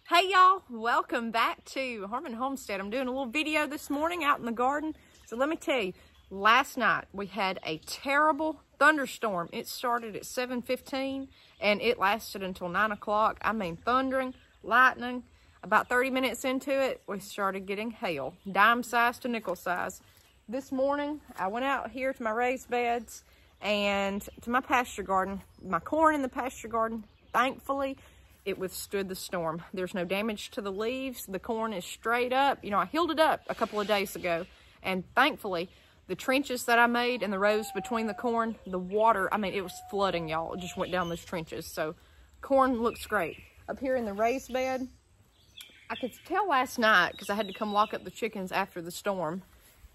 Hey y'all, welcome back to Harmon Homestead. I'm doing a little video this morning out in the garden. So let me tell you, last night we had a terrible thunderstorm. It started at 7:15 and it lasted until 9 o'clock. I mean, thundering, lightning. About 30 minutes into it, we started getting hail, dime size to nickel size. This morning, I went out here to my raised beds and to my pasture garden, my corn in the pasture garden. Thankfully, it withstood the storm. There's no damage to the leaves. The corn is straight up. You know, I healed it up a couple of days ago. And thankfully, the trenches that I made and the rows between the corn, the water, I mean, it was flooding, y'all. It just went down those trenches. So corn looks great. Up here in the raised bed, I could tell last night, because I had to come lock up the chickens after the storm,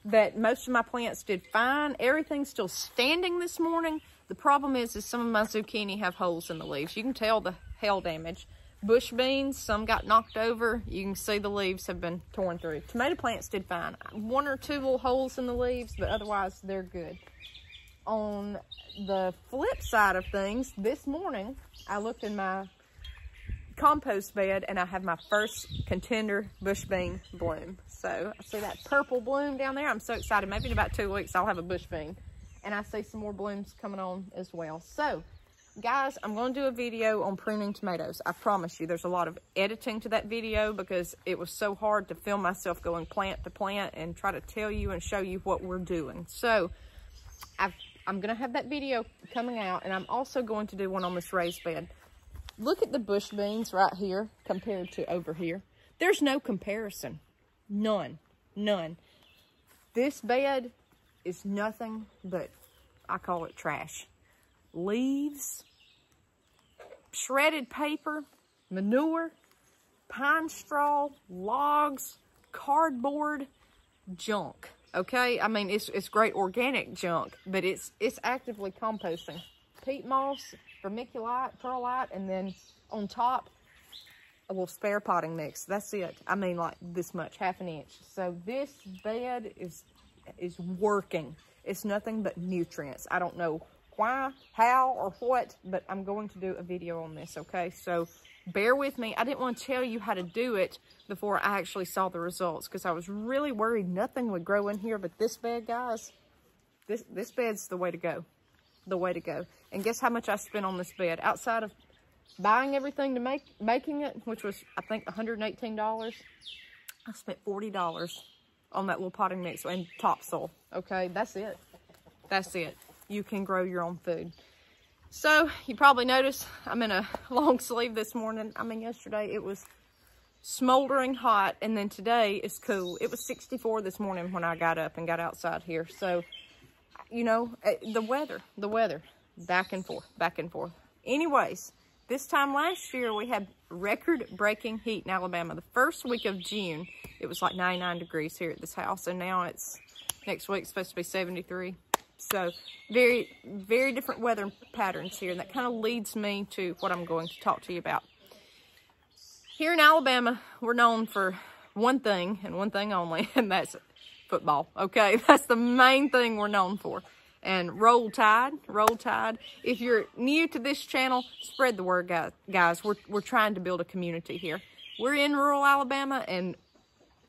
that most of my plants did fine. Everything's still standing this morning. The problem is some of my zucchini have holes in the leaves. You can tell the hail damage. Bush beans, some got knocked over. You can see the leaves have been torn through. Tomato plants did fine. One or two little holes in the leaves, but otherwise they're good. On the flip side of things, this morning I looked in my compost bed and I have my first contender bush bean bloom. So I see that purple bloom down there. I'm so excited. Maybe in about 2 weeks I'll have a bush bean. And I see some more blooms coming on as well. So, guys, I'm going to do a video on pruning tomatoes. I promise you, there's a lot of editing to that video because it was so hard to film myself going plant to plant and try to tell you and show you what we're doing. So, I'm going to have that video coming out, and I'm also going to do one on this raised bed. Look at the bush beans right here compared to over here. There's no comparison. None. None. This bed is nothing but, I call it trash. Leaves, shredded paper, manure, pine straw, logs, cardboard, junk. Okay, I mean it's great organic junk, but it's actively composting. Peat moss, vermiculite, perlite, and then on top a little spare potting mix. That's it. I mean, like this much, half an inch. So this bed is working. It's nothing but nutrients. I don't know why, how, or what, but I'm going to do a video on this, okay? So bear with me. I didn't want to tell you how to do it before I actually saw the results because I was really worried nothing would grow in here, but this bed, guys, this bed's the way to go. The way to go. And guess how much I spent on this bed? Outside of buying everything to making it, which was, I think, $118, I spent $40 on that little potting mix and topsoil. Okay, that's it. That's it. You can grow your own food. So, you probably noticed I'm in a long sleeve this morning. I mean, yesterday it was smoldering hot, and then today it's cool. It was 64 this morning when I got up and got outside here. So, you know, the weather, back and forth, back and forth. Anyways, this time last year, we had record-breaking heat in Alabama. The first week of June, it was like 99 degrees here at this house, and now it's, next week, supposed to be 73. So, very, very different weather patterns here, and that kind of leads me to what I'm going to talk to you about. Here in Alabama, we're known for one thing, and one thing only, and that's football, okay? That's the main thing we're known for. And roll tide, roll tide. If you're new to this channel, spread the word, guys. We're trying to build a community here. We're in rural Alabama, and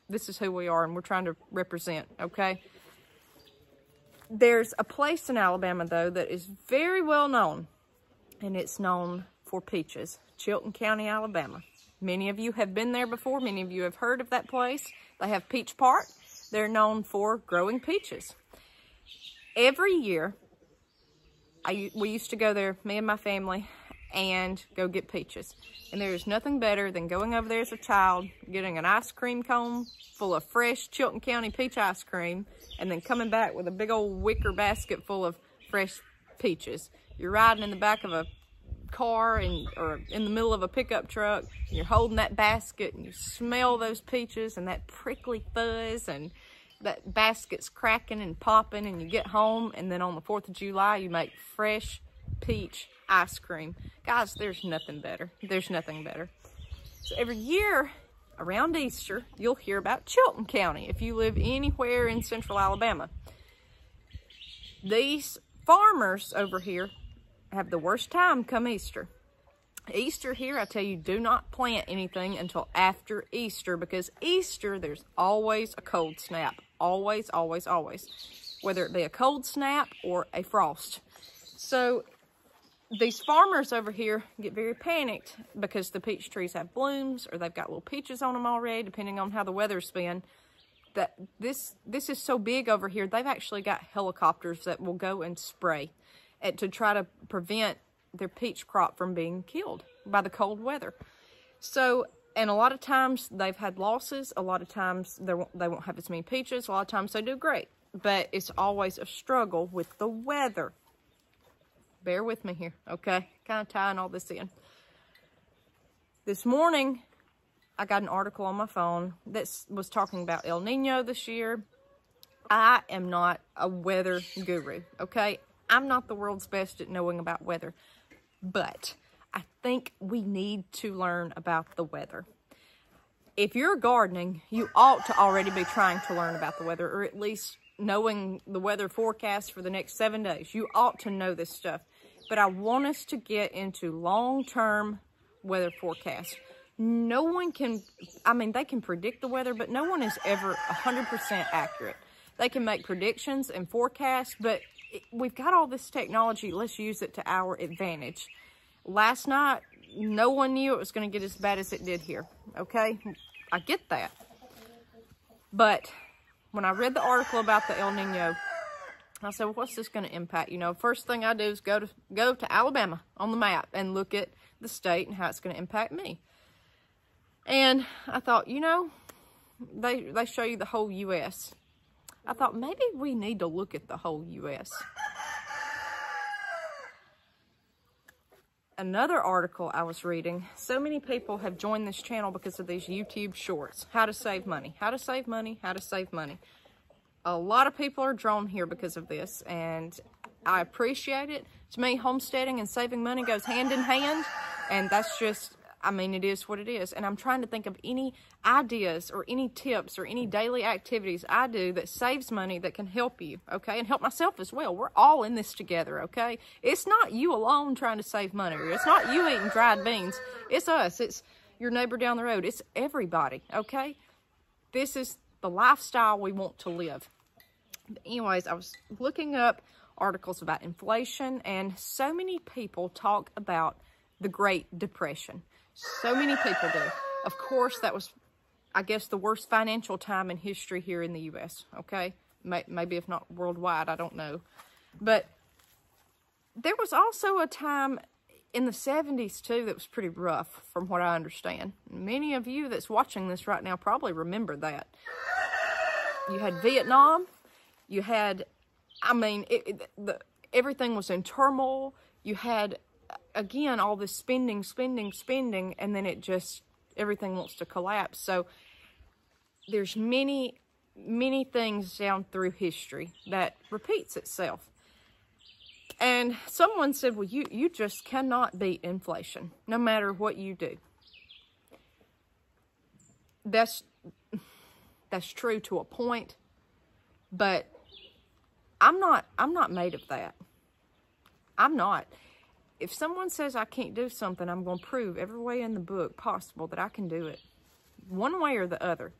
this is who we are, and we're trying to represent, okay? There's a place in Alabama, though, that is very well known, and it's known for peaches. Chilton County, Alabama. Many of you have been there before. Many of you have heard of that place. They have Peach Park. They're known for growing peaches. Every year, we used to go there, me and my family, and go get peaches. And there is nothing better than going over there as a child, getting an ice cream cone full of fresh Chilton County peach ice cream, and then coming back with a big old wicker basket full of fresh peaches. You're riding in the back of a car or in the middle of a pickup truck, and you're holding that basket, and you smell those peaches and that prickly fuzz, and that basket's cracking and popping, and you get home, and then on the 4th of July, you make fresh peach ice cream. Guys, there's nothing better. There's nothing better. So every year around Easter, you'll hear about Chilton County if you live anywhere in central Alabama. These farmers over here have the worst time come Easter. Easter here, I tell you, do not plant anything until after Easter, because Easter, there's always a cold snap. Always, always, always. Whether it be a cold snap or a frost. So these farmers over here get very panicked because the peach trees have blooms, or they've got little peaches on them already, depending on how the weather's been. That this is so big over here, they've actually got helicopters that will go and spray to try to prevent their peach crop from being killed by the cold weather. So, and a lot of times they've had losses. A lot of times they won't have as many peaches. A lot of times they do great. But it's always a struggle with the weather. Bear with me here, okay? Kind of tying all this in. This morning, I got an article on my phone that was talking about El Nino this year. I am not a weather guru, okay? I'm not the world's best at knowing about weather. But I think we need to learn about the weather. If you're gardening, you ought to already be trying to learn about the weather, or at least knowing the weather forecast for the next 7 days. You ought to know this stuff. But I want us to get into long-term weather forecasts. No one can, I mean, they can predict the weather, but no one is ever 100% accurate. They can make predictions and forecasts, but we've got all this technology. Let's use it to our advantage. Last night, no one knew it was going to get as bad as it did here. Okay? I get that. But when I read the article about the El Nino, I said, well, what's this going to impact? You know, first thing I do is go to Alabama on the map and look at the state and how it's going to impact me. And I thought, you know, they show you the whole U.S. I thought maybe we need to look at the whole U.S. Another article I was reading, so many people have joined this channel because of these YouTube shorts. How to save money, how to save money, how to save money. A lot of people are drawn here because of this, and I appreciate it. To me, homesteading and saving money goes hand in hand, and that's just, I mean, it is what it is. And I'm trying to think of any ideas or any tips or any daily activities I do that saves money that can help you, okay? And help myself as well. We're all in this together, okay? It's not you alone trying to save money. Or it's not you eating dried beans. It's us. It's your neighbor down the road. It's everybody, okay? This is the lifestyle we want to live. But anyways, I was looking up articles about inflation, and so many people talk about the Great Depression. So many people do. Of course, that was, I guess, the worst financial time in history here in the U.S., okay? Maybe if not worldwide, I don't know. But there was also a time in the 70s, too, that was pretty rough, from what I understand. Many of you that's watching this right now probably remember that. You had Vietnam. You had, I mean, everything was in turmoil. You had, again, all this spending, and then it just, everything wants to collapse. So there's many things down through history that repeats itself. And someone said, well, you just cannot beat inflation, no matter what you do. That's true to a point, but I'm not made of that. I'm not. If someone says I can't do something, I'm going to prove every way in the book possible that I can do it, one way or the other.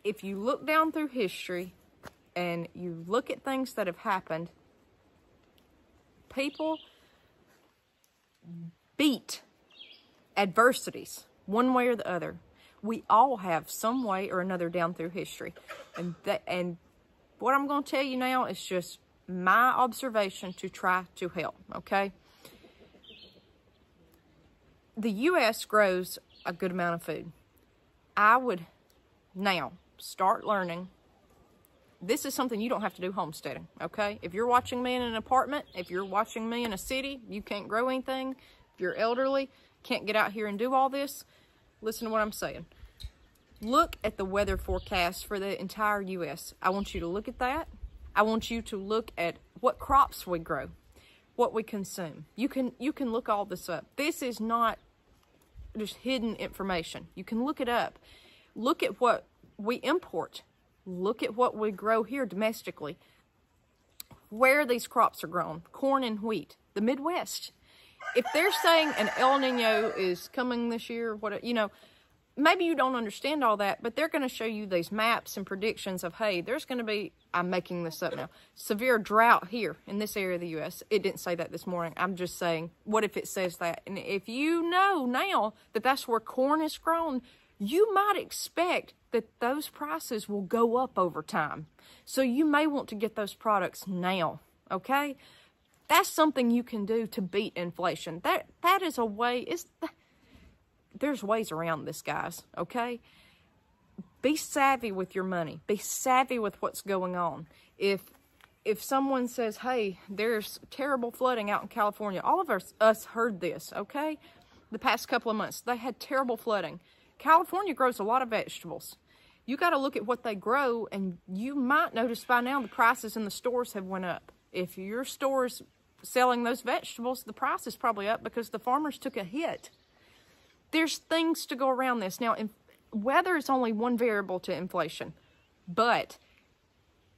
If you look down through history and you look at things that have happened, people beat adversities one way or the other. We all have some way or another down through history. And what I'm going to tell you now is just my observation to try to help, okay? The U.S. grows a good amount of food. I would now start learning. This is something you don't have to do homesteading, okay? If you're watching me in an apartment, if you're watching me in a city, you can't grow anything. If you're elderly, can't get out here and do all this, listen to what I'm saying. Look at the weather forecast for the entire U.S. I want you to look at that. I want you to look at what crops we grow, what we consume. You can look all this up. This is not just hidden information. You can look it up. Look at what we import. Look at what we grow here domestically. Where these crops are grown, corn and wheat, the Midwest. if they're saying an El Nino is coming this year, what, you know, maybe you don't understand all that, but they're going to show you these maps and predictions of, hey, there's going to be, I'm making this up now, severe drought here in this area of the U.S. It didn't say that this morning. I'm just saying, what if it says that? And if you know now that that's where corn is grown, you might expect that those prices will go up over time. So you may want to get those products now, okay? That's something you can do to beat inflation. That is a way, there's ways around this, guys, okay? Be savvy with your money. Be savvy with what's going on. If someone says, hey, there's terrible flooding out in California, all of us heard this, okay? The past couple of months, they had terrible flooding. California grows a lot of vegetables. You got to look at what they grow, and you might notice by now the prices in the stores have went up. If your store's selling those vegetables, the price is probably up because the farmers took a hit. There's things to go around this. Now, weather is only one variable to inflation, but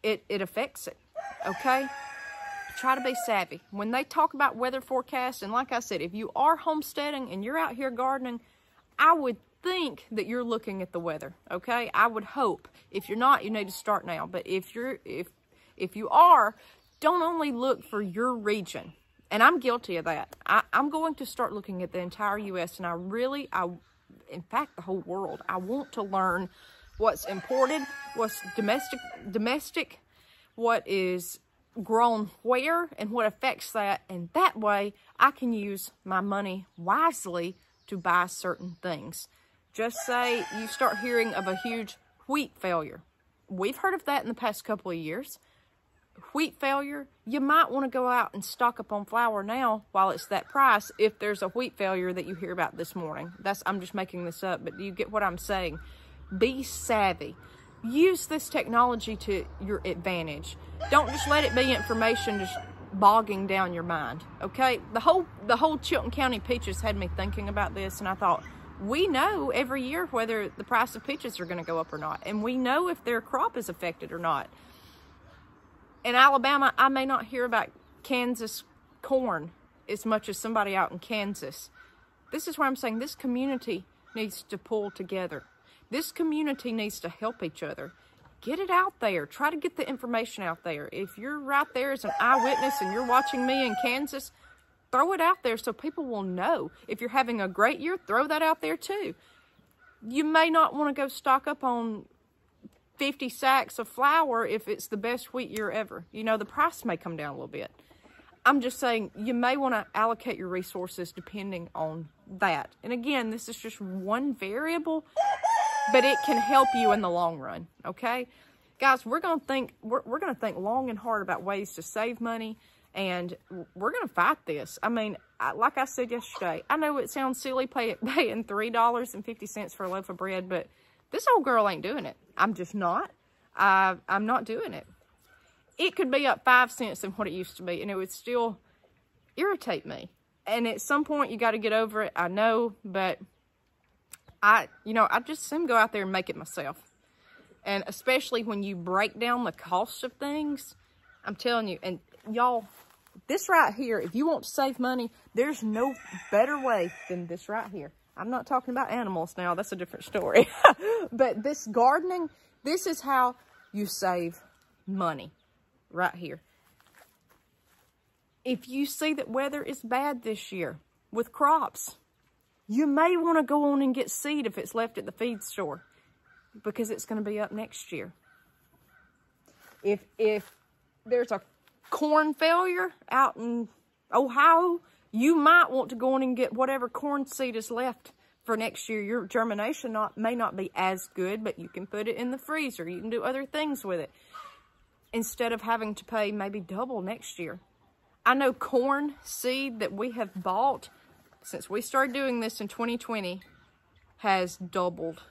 it affects it, okay? Try to be savvy. When they talk about weather forecasts, and like I said, if you are homesteading and you're out here gardening, I would think that you're looking at the weather, okay? I would hope. If you're not, you need to start now. But if you are, don't only look for your region. And I'm guilty of that. I'm going to start looking at the entire U.S. and in fact, the whole world. I want to learn what's imported, what's domestic, what is grown where, and what affects that. And that way, I can use my money wisely to buy certain things. Just say you start hearing of a huge wheat failure. We've heard of that in the past couple of years. Wheat failure, you might want to go out and stock up on flour now while it's that price if there's a wheat failure that you hear about this morning. I'm just making this up, but you get what I'm saying. Be savvy. Use this technology to your advantage. Don't just let it be information just bogging down your mind, okay? The whole Chilton County peaches had me thinking about this, and I thought, we know every year whether the price of peaches are going to go up or not, and we know if their crop is affected or not. In Alabama, I may not hear about Kansas corn as much as somebody out in Kansas. This is why I'm saying this community needs to pull together. This community needs to help each other. Get it out there. Try to get the information out there. If you're right there as an eyewitness and you're watching me in Kansas, throw it out there so people will know. If you're having a great year, throw that out there too. You may not want to go stock up on 50 sacks of flour if it's the best wheat year ever. You know, the price may come down a little bit. I'm just saying you may want to allocate your resources depending on that. And again, this is just one variable, but it can help you in the long run, okay? Guys, we're going to think long and hard about ways to save money, and we're going to fight this. I mean, like I said yesterday, I know it sounds silly paying $3.50 for a loaf of bread, but this old girl ain't doing it. I'm just not. I'm not doing it. It could be up 5 cents than what it used to be, and it would still irritate me. And at some point, you got to get over it. I know, but I just soon go out there and make it myself. And especially when you break down the cost of things, I'm telling you, and y'all, this right here, if you want to save money, there's no better way than this right here. I'm not talking about animals now. That's a different story. But this gardening, this is how you save money right here. If you see that weather is bad this year with crops, you may want to go on and get seed if it's left at the feed store because it's going to be up next year. If there's a corn failure out in Ohio, you might want to go on and get whatever corn seed is left for next year. Your germination may not be as good, but you can put it in the freezer. You can do other things with it instead of having to pay maybe double next year. I know corn seed that we have bought since we started doing this in 2020 has doubled,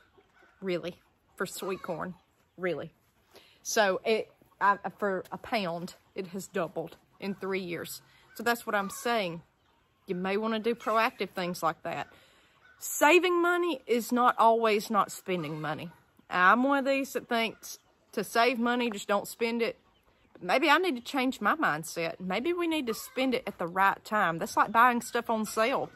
really, for sweet corn, really. So for a pound, it has doubled in 3 years. So that's what I'm saying. You may want to do proactive things like that. Saving money is not always not spending money. I'm one of these that thinks to save money, just don't spend it. But maybe I need to change my mindset. Maybe we need to spend it at the right time. That's like buying stuff on sale.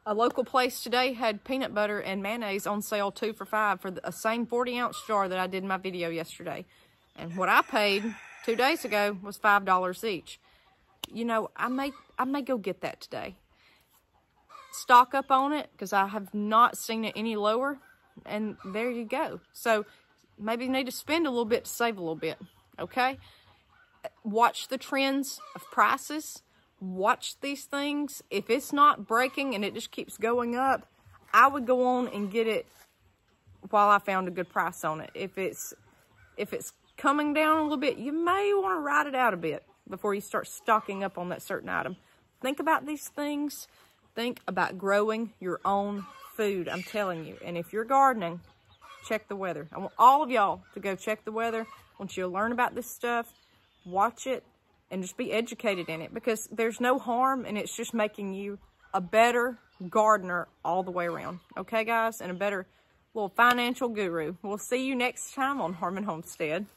A local place today had peanut butter and mayonnaise on sale 2 for $5 for the same 40-ounce jar that I did in my video yesterday. And what I paid 2 days ago was $5 each. You know, I may go get that today. Stock up on it, because I have not seen it any lower. And there you go. So maybe you need to spend a little bit to save a little bit. Okay? Watch the trends of prices. Watch these things. If it's not breaking and it just keeps going up, I would go on and get it while I found a good price on it. If it's coming down a little bit, you may want to ride it out a bit before you start stocking up on that certain item. Think about these things. Think about growing your own food, I'm telling you. And if you're gardening, check the weather. I want all of y'all to go check the weather. I want you to learn about this stuff, watch it, and just be educated in it, because there's no harm, and it's just making you a better gardener all the way around. Okay, guys? And a better little financial guru. We'll see you next time on Harmon Homestead.